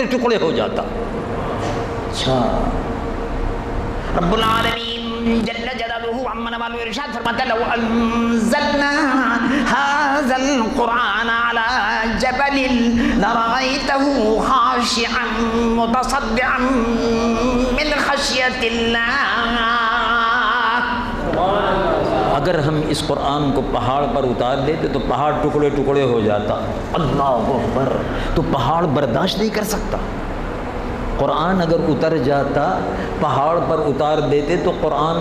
ٹکڑے ٹکڑے ہو جاتا. اچھا رب العالمین جل جلالہ عما نوالہ ارشاد فرماتا ہے لو انزلنا هذا القرآن على جبل لرأيته خاشعا متصدعا من خشیۃ اللہ. اگر ہم اس قرآن کو پہاڑ پر اتار دیتے تو پہاڑ ٹکڑے ٹکڑے ہو جاتا. اللہ اکبر. تو پہاڑ برداشت نہیں کر سکتا. قرآن اگر اتر جاتا پہاڑ پر اتار دیتے تو قرآن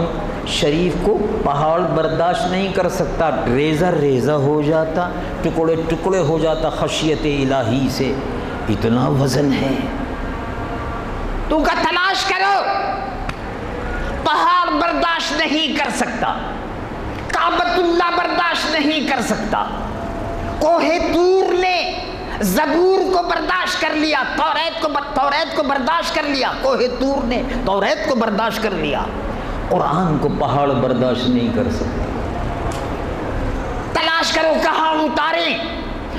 شریف کو پہاڑ برداشت نہیں کر سکتا. ریزہ ریزہ ہو جاتا, ٹکڑے ٹکڑے ہو جاتا خشیت الہی سے. اتنا وزن ہے. تو کا تلاش کرو. پہاڑ برداشت نہیں کر سکتا, کعبۃ اللہ برداشت نہیں کر سکتا. کوہ طور نے زبور کو برداشت کر لیا, توریت کو برداشت کر لیا. کوہ طور نے توریت کو برداشت کر لیا. قرآن کو پہاڑ برداشت نہیں کر سکتا. تلاش کرو کہاں اتاریں.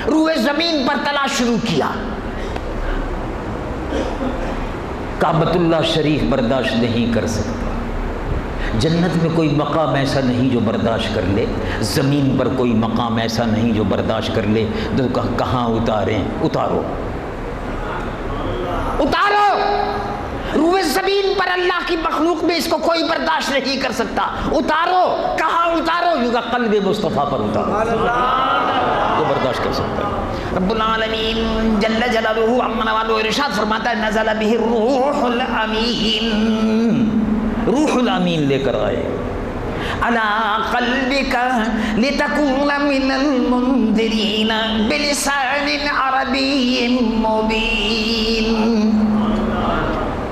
روئے زمین پر تلاش شروع کیا. کعبۃ اللہ شریف برداشت نہیں کر سکتا. جنت میں کوئی مقام ایسا نہیں جو برداشت کر لے, زمین پر کوئی مقام ایسا نہیں جو برداشت کر لے. تو کہاں اتاریں؟ اتارو اتارو. روئے زمین پر اللہ کی مخلوق میں اس کو کوئی برداشت نہیں کر سکتا. اتارو. کہاں اتارو؟ یوں قلب مصطفیٰ پر اتارو. تو برداشت کر سکتا ہے. رب العالمین جل جلالہ عما نوالہ ارشاد فرماتا ہے نزل بہ الروح الامین. روح الامین لے کر آئے علی قلبک لتکون من المنذرین بلسان عربی مبین.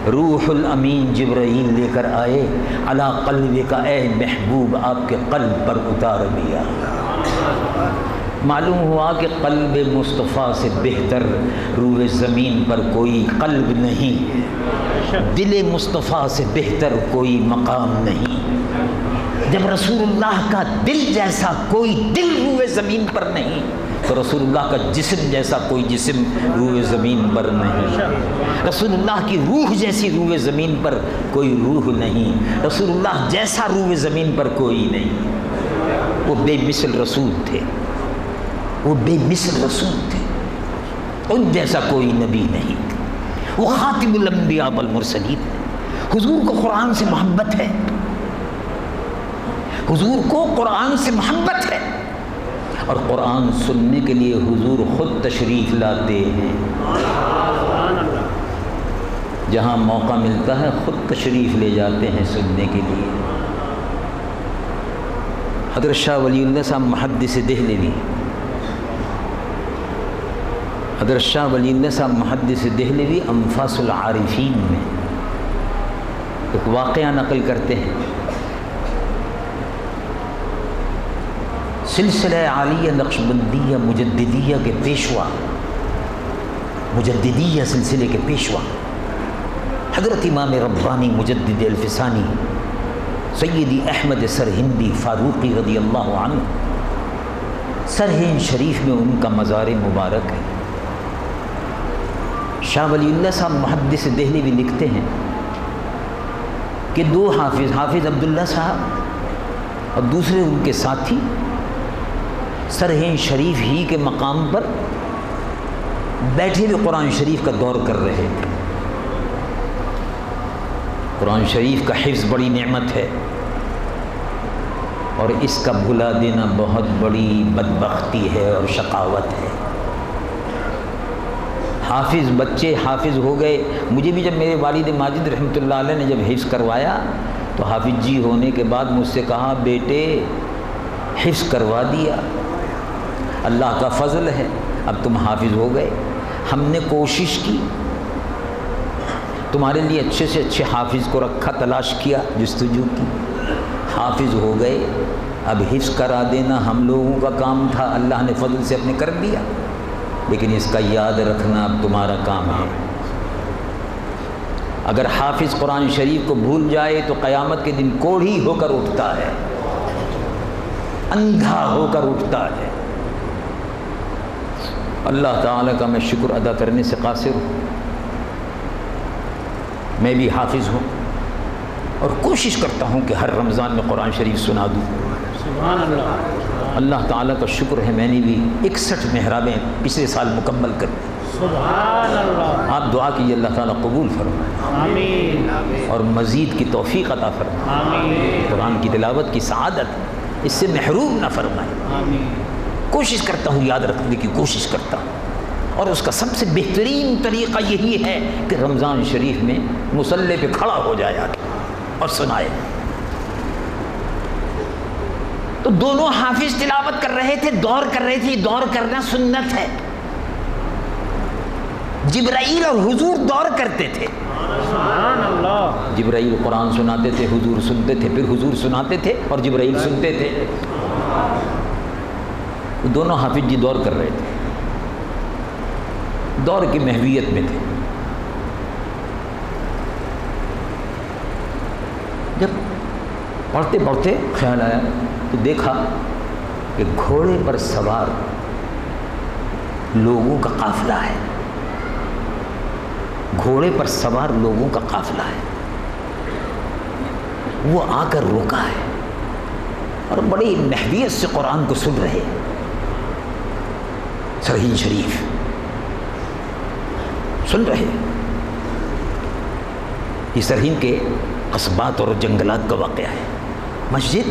روح الامین جبرائیل لے کر آئے علی قلبک, اے محبوب آپ کے قلب پر اتار دیا. معلوم ہوا کہ قلب مصطفیٰ سے بہتر روح زمین پر کوئی قلب نہیں, دل مصطفیٰ سے بہتر کوئی مقام نہیں. جب رسول اللہ کا دل جیسا کوئی دل روح زمین پر نہیں تو رسول اللہ کا جسم جیسا کوئی جسم روح زمین پر نہیں. رسول اللہ کی روح جیسی روح زمین پر کوئی روح نہیں. رسول اللہ جیسا روح زمین پر کوئی نہیں. وہ بے مثل رسول تھے, وہ بے مثل رسول تھے. ان جیسا کوئی نبی نہیں. وہ خاتم الانبیاء والمرسلین. حضور کو قرآن سے محبت ہے, حضور کو قرآن سے محبت ہے, اور قرآن سننے کے لیے حضور خود تشریف لاتے ہیں. جہاں موقع ملتا ہے خود تشریف لے جاتے ہیں سننے کے لیے. حضرت شاہ ولی اللہ صاحب محدث دہلوی, حضرت شاہ ولی اللہ صاحب محدث دہلوی انفاس العارفین میں ایک واقعہ نقل کرتے ہیں. سلسلہ عالیہ نقشبندیہ مجددیہ کے پیشوا, مجددیہ سلسلے کے پیشوا حضرت امام ربانی مجدد الفسانی سیدی احمد سرہندی فاروقی رضی اللہ عنہ, سرہند شریف میں ان کا مزار مبارک ہے. شاہ ولی اللہ صاحب محدث دہلوی لکھتے ہیں کہ دو حافظ عبداللہ صاحب اور دوسرے ان کے ساتھی سرہند شریف ہی کے مقام پر بیٹھے ہوئے قرآن شریف کا دور کر رہے تھے. قرآن شریف کا حفظ بڑی نعمت ہے, اور اس کا بھلا دینا بہت بڑی بدبختی ہے اور شقاوت ہے. حافظ بچے حافظ ہو گئے. مجھے بھی جب میرے والد ماجد رحمۃ اللہ علیہ نے جب حفظ کروایا تو حافظ جی ہونے کے بعد مجھ سے کہا بیٹے حفظ کروا دیا, اللہ کا فضل ہے, اب تم حافظ ہو گئے. ہم نے کوشش کی تمہارے لیے اچھے سے اچھے حافظ کو رکھا, تلاش کیا, جستجو کی, حافظ ہو گئے. اب حفظ کرا دینا ہم لوگوں کا کام تھا, اللہ نے فضل سے اپنے کر دیا, لیکن اس کا یاد رکھنا اب تمہارا کام ہے. اگر حافظ قرآن شریف کو بھول جائے تو قیامت کے دن کوڑھی ہو کر اٹھتا ہے, اندھا ہو کر اٹھتا ہے. اللہ تعالیٰ کا میں شکر ادا کرنے سے قاصر ہوں. میں بھی حافظ ہوں اور کوشش کرتا ہوں کہ ہر رمضان میں قرآن شریف سنا دوں. سبحان اللہ. اللہ تعالیٰ کا شکر ہے میں نے بھی 61 محرابیں پچھلے سال مکمل کر دی. سبحان اللہ. آپ دعا کیجیے اللہ تعالیٰ قبول فرمائے آمین. اور مزید کی توفیق عطا فرمائے. آمین. قرآن کی تلاوت کی سعادت اس سے محروم نہ فرمائے. آمین. کوشش کرتا ہوں، یاد رکھنے کی کوشش کرتا ہوں، اور اس کا سب سے بہترین طریقہ یہی ہے کہ رمضان شریف میں مصلی پہ کھڑا ہو جائے اور سنائے. تو دونوں حافظ تلاوت کر رہے تھے، دور کر رہے تھے. دور کرنا سنت ہے. جبرائیل اور حضور دور کرتے تھے. سبحان اللہ. جبرائیل قرآن سناتے تھے، حضور سنتے تھے، پھر حضور سناتے تھے اور جبرائیل سنتے تھے. دونوں حافظ جی دور کر رہے تھے، دور کی محویت میں تھے. جب پڑھتے پڑھتے خیال آیا تو دیکھا کہ گھوڑے پر سوار لوگوں کا قافلہ ہے. گھوڑے پر سوار لوگوں کا قافلہ ہے. وہ آ کر رکا ہے اور بڑی محویت سے قرآن کو سن رہے. سرہین شریف سن رہے. یہ سرہین کے قصبات اور جنگلات کا واقعہ ہے. مسجد،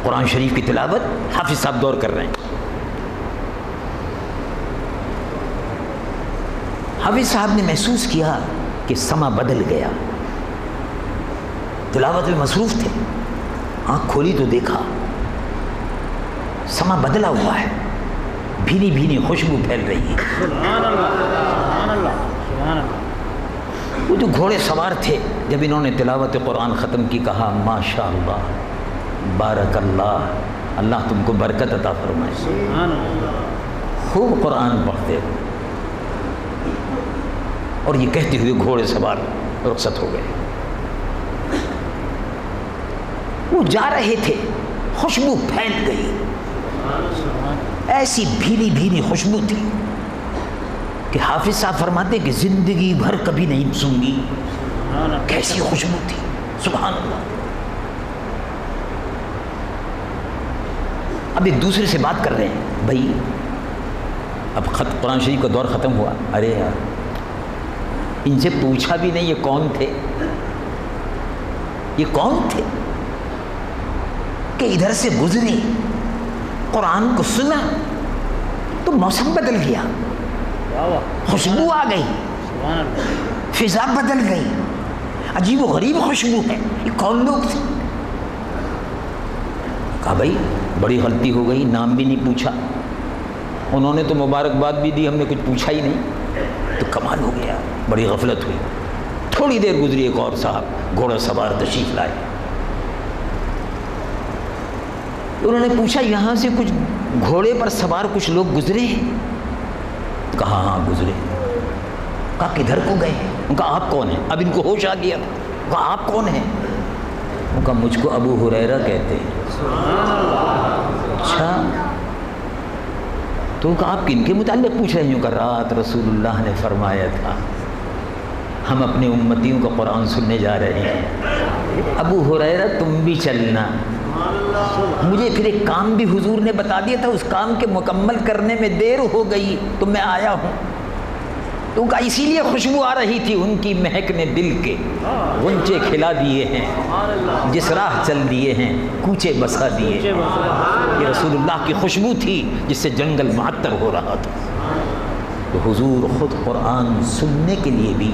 قرآن شریف کی تلاوت، حافظ صاحب دور کر رہے ہیں. حافظ صاحب نے محسوس کیا کہ سما بدل گیا. تلاوت میں مصروف تھے. آنکھ کھولی تو دیکھا سما بدلا ہوا ہے. بھینی بھینی خوشبو پھیل رہی ہے. سبحان اللہ. سبحان اللہ. سبحان اللہ. وہ جو گھوڑے سوار تھے جب انہوں نے تلاوت قرآن ختم کی کہا ماشاء اللہ، بارک اللہ، اللہ تم کو برکت عطا فرمائے. سبحان اللہ. خوب قرآن پڑھتے ہو. اور یہ کہتے ہوئے گھوڑے سوار رخصت ہو گئے. وہ جا رہے تھے، خوشبو پھیل گئی. ایسی بھینی بھینی خوشبو تھی کہ حافظ صاحب فرماتے کہ زندگی بھر کبھی نہیں سنگی. کیسی خوشبو تھی. سبحان اللہ. اب ایک دوسرے سے بات کر رہے ہیں، بھائی اب قرآن شریف کا دور ختم ہوا. ارے یار ان سے پوچھا بھی نہیں یہ کون تھے، یہ کون تھے کہ ادھر سے گزری، قرآن کو سنا تو موسم بدل گیا، خوشبو آ گئی، فضا بدل گئی، عجیب و غریب خوشبو ہے. یہ کون لوگ تھے؟ کہا بھائی بڑی غلطی ہو گئی، نام بھی نہیں پوچھا. انہوں نے تو مبارکباد بھی دی، ہم نے کچھ پوچھا ہی نہیں. تو کمال ہو گیا، بڑی غفلت ہوئی. تھوڑی دیر گزری ایک اور صاحب گھوڑا سوار تشریف لائے. انہوں نے پوچھا یہاں سے کچھ گھوڑے پر سوار کچھ لوگ گزرے؟ کہا ہاں گزرے. کہا کدھر کو گئے؟ ان کا آپ کون ہیں؟ اب ان کو ہوش آ گیا. کہا آپ کون ہیں؟ ان کا مجھ کو ابو ہریرہ کہتے ہیں. اچھا تو کہا آپ کن کے متعلق پوچھ رہے ہیں؟ کہ رات رسول اللہ نے فرمایا تھا ہم اپنے امتیوں کا قرآن سننے جا رہے ہیں. ابو ہریرہ تم بھی چلنا. مجھے پھر ایک کام بھی حضور نے بتا دیا تھا، اس کام کے مکمل کرنے میں دیر ہو گئی تو میں آیا ہوں. تو کہا اسی لیے خوشبو آ رہی تھی. ان کی مہک نے دل کے غنچے کھلا دیے ہیں، جس راہ چل دیے ہیں کوچے بسا دیے. یہ رسول اللہ کی خوشبو تھی جس سے جنگل معطر ہو رہا تھا. تو حضور خود قرآن سننے کے لیے بھی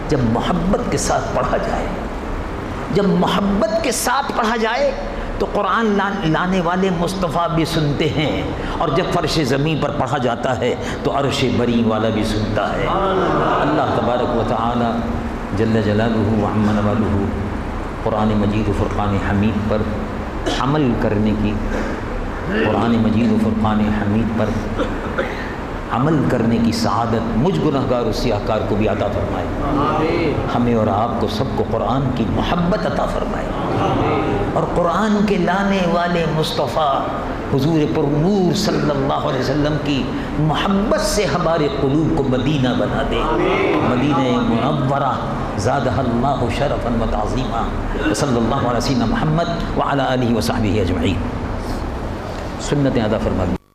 جب محبت کے ساتھ پڑھا جائے، جب محبت کے ساتھ پڑھا جائے تو قرآن لانے والے مصطفیٰ بھی سنتے ہیں. اور جب فرش زمین پر پڑھا جاتا ہے تو عرش بری والا بھی سنتا ہے. اللہ تبارک و تعالی جل جلالہ و عم نوالہ قرآن مجید و فرقان حمید پر عمل کرنے کی، قرآن مجید و فرقان حمید پر عمل کرنے کی سعادت مجھ گنہگار و سیاہکار کو بھی عطا فرمائے. ہمیں اور آپ کو سب کو قرآن کی محبت عطا فرمائے. اور قرآن کے لانے والے مصطفیٰ حضور پر نور صلی اللہ علیہ وسلم کی محبت سے ہمارے قلوب کو مدینہ بنا دے، مدینہ منورہ زادہ اللہ شرفا و تعظیما، صلی اللہ علیہ وسلم محمد وعلی آلہ وصحبہ اجمعین۔ سنتیں ادا فرما دی۔